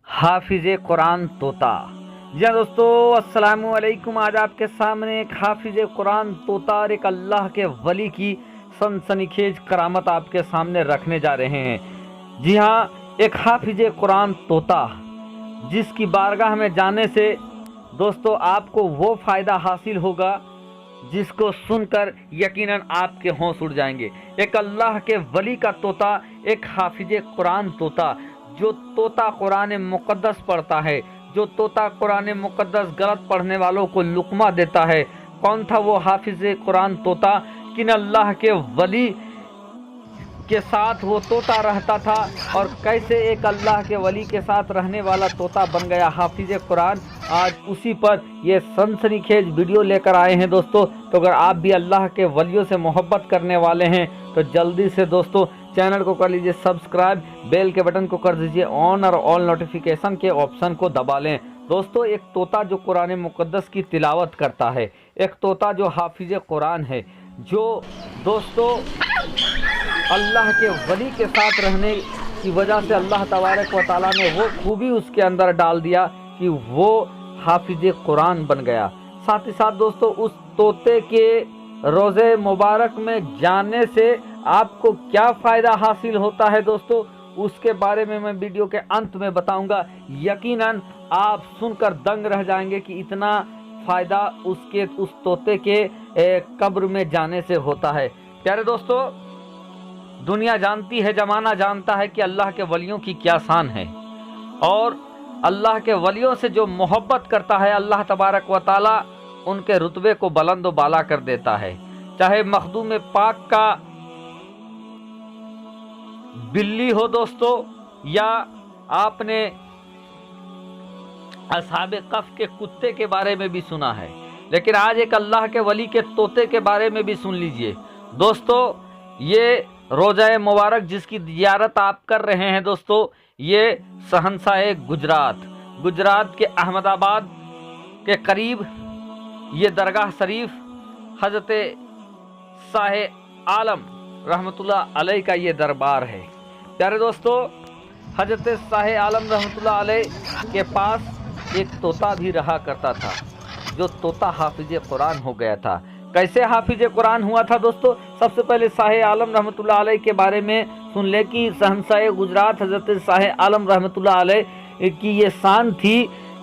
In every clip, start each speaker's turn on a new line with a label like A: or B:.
A: हाफिज कुरान तोता। जी हाँ दोस्तों, अस्सलाम वालेकुम। आज आपके सामने एक हाफिज कुरान तोता और एक अल्लाह के वली की सनसनीखेज करामत आपके सामने रखने जा रहे हैं। जी हाँ, एक हाफिज कुरान तोता जिसकी बारगाह में जाने से दोस्तों आपको वो फ़ायदा हासिल होगा जिसको सुनकर यकीनन आपके होश उड़ जाएंगे। एक अल्लाह के वली का तोता, एक हाफिज कुरान तोता, जो तोता कुरान मुक़द्दस पढ़ता है, जो तोता कुरान मुक़द्दस गलत पढ़ने वालों को लुक़मा देता है। कौन था वो हाफिज कुरान तोता? किन अल्लाह के वली के साथ वो तोता रहता था और कैसे एक अल्लाह के वली के साथ रहने वाला तोता बन गया हाफिज कुरान। आज उसी पर ये सनसनीखेज वीडियो लेकर आए हैं दोस्तों। तो अगर आप भी अल्लाह के वलियों से मोहब्बत करने वाले हैं तो जल्दी से दोस्तों चैनल को कर लीजिए सब्सक्राइब, बेल के बटन को कर दीजिए ऑन और ऑल नोटिफिकेशन के ऑप्शन को दबा लें। दोस्तों, एक तोता जो कुरान मुक़द्दस की तिलावत करता है, एक तोता जो हाफिज कुरान है, जो दोस्तों अल्लाह के वली के साथ रहने की वजह से अल्लाह तबारक व तआला ने वो खूबी उसके अंदर डाल दिया कि वो हाफिज कुरान बन गया। साथ ही साथ दोस्तों उस तोते के रोज़े मुबारक में जाने से आपको क्या फ़ायदा हासिल होता है दोस्तों, उसके बारे में मैं वीडियो के अंत में बताऊंगा। यकीनन आप सुनकर दंग रह जाएंगे कि इतना फ़ायदा उस तोते के कब्र में जाने से होता है। प्यारे दोस्तों, दुनिया जानती है, ज़माना जानता है कि अल्लाह के वलियों की क्या शान है, और अल्लाह के वलियों से जो मोहब्बत करता है अल्लाह तबारक व तआला उनके रुतबे को बुलंद व बाला कर देता है। चाहे मखदूम पाक का बिल्ली हो दोस्तों, या आपने असहाबे कफ के कुत्ते के बारे में भी सुना है, लेकिन आज एक अल्लाह के वली के तोते के बारे में भी सुन लीजिए दोस्तों। ये रोज़ा मुबारक जिसकी ज़ियारत आप कर रहे हैं दोस्तों, ये शहंशाह गुजरात के अहमदाबाद के करीब ये दरगाह शरीफ हज़रत शाह आलम रहमतुल्लाह अलैह का ये दरबार है। प्यारे दोस्तों, हज़रत शाह आलम रहमतुल्लाह अलैह के पास एक तोता भी रहा करता था, जो तोता हाफिज कुरान हो गया था। कैसे हाफिज कुरान हुआ था दोस्तों? सबसे पहले शाह आलम रहमतुल्लाह अलैह के बारे में सुन ले कि शहंशाह गुजरात हज़रत शाह आलम रहमतुल्लाह अलैह की ये शान थी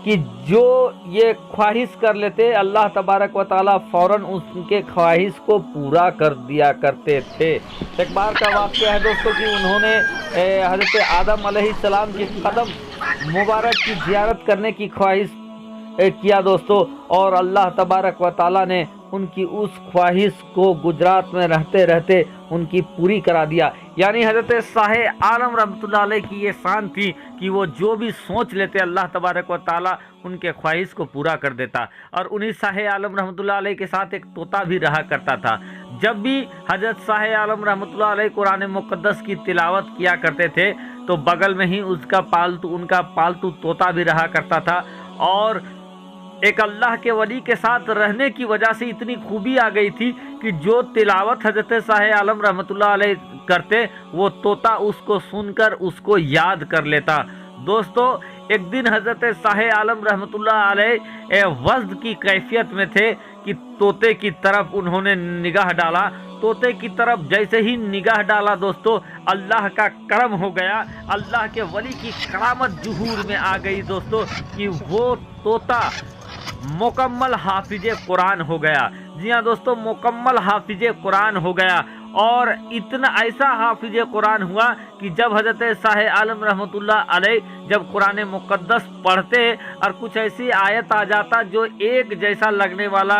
A: कि जो ये ख्वाहिश कर लेते अल्लाह तबारक व तआला फ़ौरन उनके ख्वाहिश को पूरा कर दिया करते थे। एक बार का वाक़या है दोस्तों कि उन्होंने हज़रत आदम अलैहिस्सलाम के कदम मुबारक की ज़ियारत करने की ख्वाहिश किया दोस्तों, और अल्लाह तबारक व तआला ने उनकी उस ख्वाहिश को गुजरात में रहते रहते उनकी पूरी करा दिया। यानी हज़रत शाह आलम रहमतुल्लाह अलैह की ये शान थी कि वो जो भी सोच लेते अल्लाह तबारक व तआला उनके ख्वाहिश को पूरा कर देता। और उन्हीं शाह आलम रहमतुल्लाह अलैह के साथ एक तोता भी रहा करता था। जब भी हज़रत शाह आलम रहमतुल्लाह अलैह कुरान मुक़द्दस की तिलावत किया करते थे तो बगल में ही उनका पालतू तोता भी रहा करता था। और एक अल्लाह के वली के साथ रहने की वजह से इतनी खूबी आ गई थी कि जो तिलावत हज़रत शाह आलम रहमतुल्लाह अलैह करते वो तोता उसको सुनकर उसको याद कर लेता। दोस्तों, एक दिन हज़रत शाह आलम रहमतुल्लाह अलैह वज़्द की कैफियत में थे कि तोते की तरफ उन्होंने निगाह डाला। तोते की तरफ जैसे ही निगाह डाला दोस्तों, अल्लाह का करम हो गया, अल्लाह के वली की करामत ज़ुहूर में आ गई दोस्तों कि वो तोता मुकम्मल हाफिज कुरान हो गया। जी हाँ दोस्तों, मुकम्मल हाफिज कुरान हो गया। और इतना ऐसा हाफिज कुरान हुआ कि जब हज़रत शाह आलम रहमतुल्लाह अलैह जब कुरान मुक़द्दस पढ़ते और कुछ ऐसी आयत आ जाता जो एक जैसा लगने वाला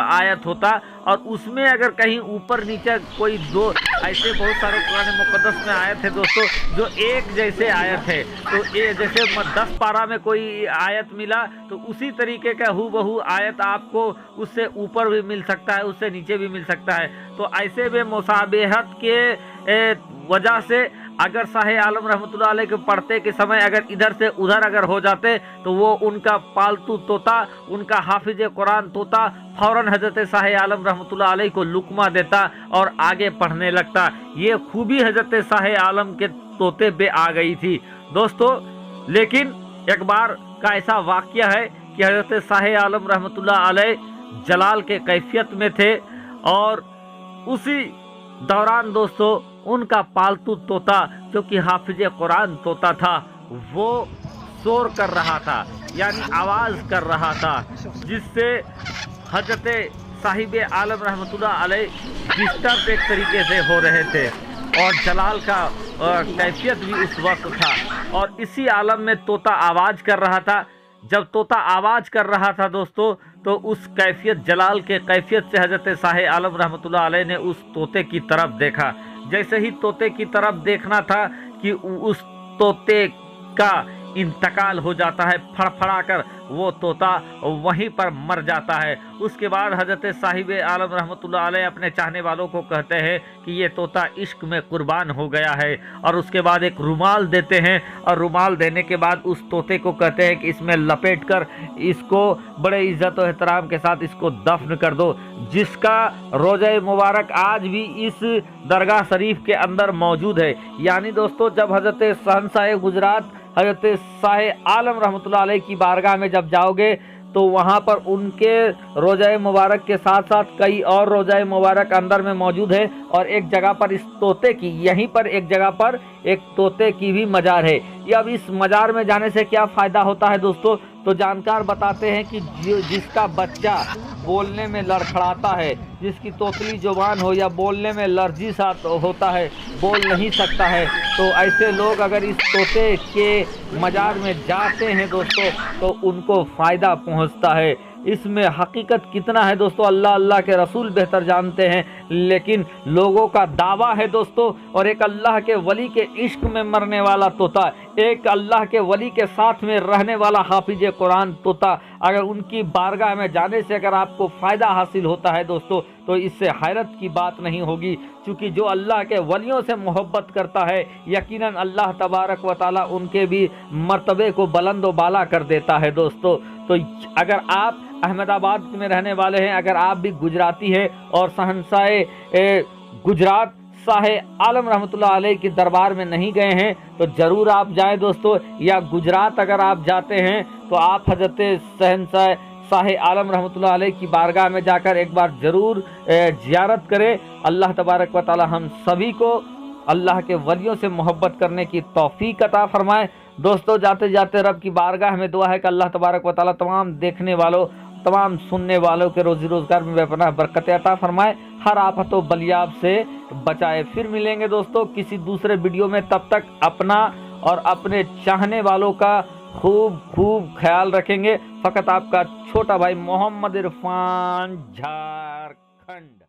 A: आयत होता, और उसमें अगर कहीं ऊपर नीचे कोई दो ऐसे बहुत सारे कुरान मुक़द्दस में आयत है दोस्तों जो एक जैसे आयत है, तो ये जैसे 10 पारा में कोई आयत मिला तो उसी तरीके का हूबहू आयत आपको उससे ऊपर भी मिल सकता है, उससे नीचे भी मिल सकता है। तो ऐसे में मुसाबहत के वजह से अगर शाह आलम रहमतुल्लाह अलैह के पढ़ते के समय अगर इधर से उधर अगर हो जाते तो वो उनका पालतू तोता, उनका हाफिज कुरान तोता फौरन हज़रत शाह आलम रहमतुल्लाह अलैह को लुकमा देता और आगे पढ़ने लगता। ये खूबी हज़रत शाह आलम के तोते पे आ गई थी दोस्तों। लेकिन एक बार का ऐसा वाकया है कि हजरत शाह आलम रहमतुल्लाह अलैह जलाल के कैफियत में थे और उसी दौरान दोस्तों उनका पालतू तोता जो कि हाफिज कुरान तोता था वो शोर कर रहा था, यानी आवाज़ कर रहा था, जिससे हजरत साहिब आलम रहमतुल्लाह अलैह डिस्टर्ब एक तरीके से हो रहे थे और जलाल का कैफियत भी उस वक्त था। और इसी आलम में तोता आवाज़ कर रहा था। जब तोता आवाज़ कर रहा था दोस्तों तो उस कैफियत जलाल के कैफियत से हजरत शाह आलम रहमतुल्लाह अलैह ने उस तोते की तरफ देखा। जैसे ही तोते की तरफ देखना था कि उस तोते का इंतकाल हो जाता है, फड़फड़ा कर वो तोता वहीं पर मर जाता है। उसके बाद हजरत साहिब आलम रहमतुल्लाह अलैह अपने चाहने वालों को कहते हैं कि ये तोता इश्क में कुर्बान हो गया है, और उसके बाद एक रुमाल देते हैं और रुमाल देने के बाद उस तोते को कहते हैं कि इसमें लपेट कर इसको बड़े इज्जत और एहतराम के साथ इसको दफन कर दो, जिसका रोज़े मुबारक आज भी इस दरगाह शरीफ के अंदर मौजूद है। यानी दोस्तों जब हजरत शहंशाह गुजरात हजरत शाह आलम रहमतुल्लाह अलैह की बारगाह में जब जाओगे तो वहाँ पर उनके रोज़ा मुबारक के साथ साथ कई और रोज़ा मुबारक अंदर में मौजूद है, और एक जगह पर इस तोते की, यहीं पर एक जगह पर एक तोते की भी मज़ार है। अब इस मज़ार में जाने से क्या फ़ायदा होता है दोस्तों, तो जानकार बताते हैं कि जिसका बच्चा बोलने में लड़खड़ाता है, जिसकी तोतली जुबान हो या बोलने में लर्जी सा होता है, बोल नहीं सकता है, तो ऐसे लोग अगर इस तोते के मज़ार में जाते हैं दोस्तों तो उनको फ़ायदा पहुंचता है। इसमें हकीकत कितना है दोस्तों अल्लाह अल्लाह के रसूल बेहतर जानते हैं, लेकिन लोगों का दावा है दोस्तों। और एक अल्लाह के वली के इश्क में मरने वाला तोता, एक अल्लाह के वली के साथ में रहने वाला हाफिज कुरान तोता, अगर उनकी बारगाह में जाने से अगर आपको फ़ायदा हासिल होता है दोस्तों तो इससे हैरत की बात नहीं होगी, क्योंकि जो अल्लाह के वलियों से मोहब्बत करता है यकीनन अल्लाह तबारक व ताला उनके भी मर्तबे को बुलंद व बाला कर देता है दोस्तों। तो अगर आप अहमदाबाद में रहने वाले हैं, अगर आप भी गुजराती हैं और शहंशाह गुजरात शाह आलम रहमतुल्लाह अलैह के दरबार में नहीं गए हैं तो ज़रूर आप जाएं दोस्तों। या गुजरात अगर आप जाते हैं तो आप हजरत शहंशाह शाह आलम रहमतुल्लाह अलैह की बारगाह में जाकर एक बार ज़रूर ज़ियारत करें। अल्लाह तबारक व ताला हम सभी को अल्लाह के वलियों से मोहब्बत करने की तौफीक अता फरमाए। दोस्तों जाते जाते रब की बारगाह में दुआ है कि अल्लाह तबारक व ताला तमाम देखने वालों, तमाम सुनने वालों के रोज़ी रोज़गार में अपना बरकत अता फरमाए, हर आफत व बलियाब से बचाए। फिर मिलेंगे दोस्तों किसी दूसरे वीडियो में, तब तक अपना और अपने चाहने वालों का खूब खूब ख्याल रखेंगे। फ़कत आपका छोटा भाई मोहम्मद इरफान, झारखंड।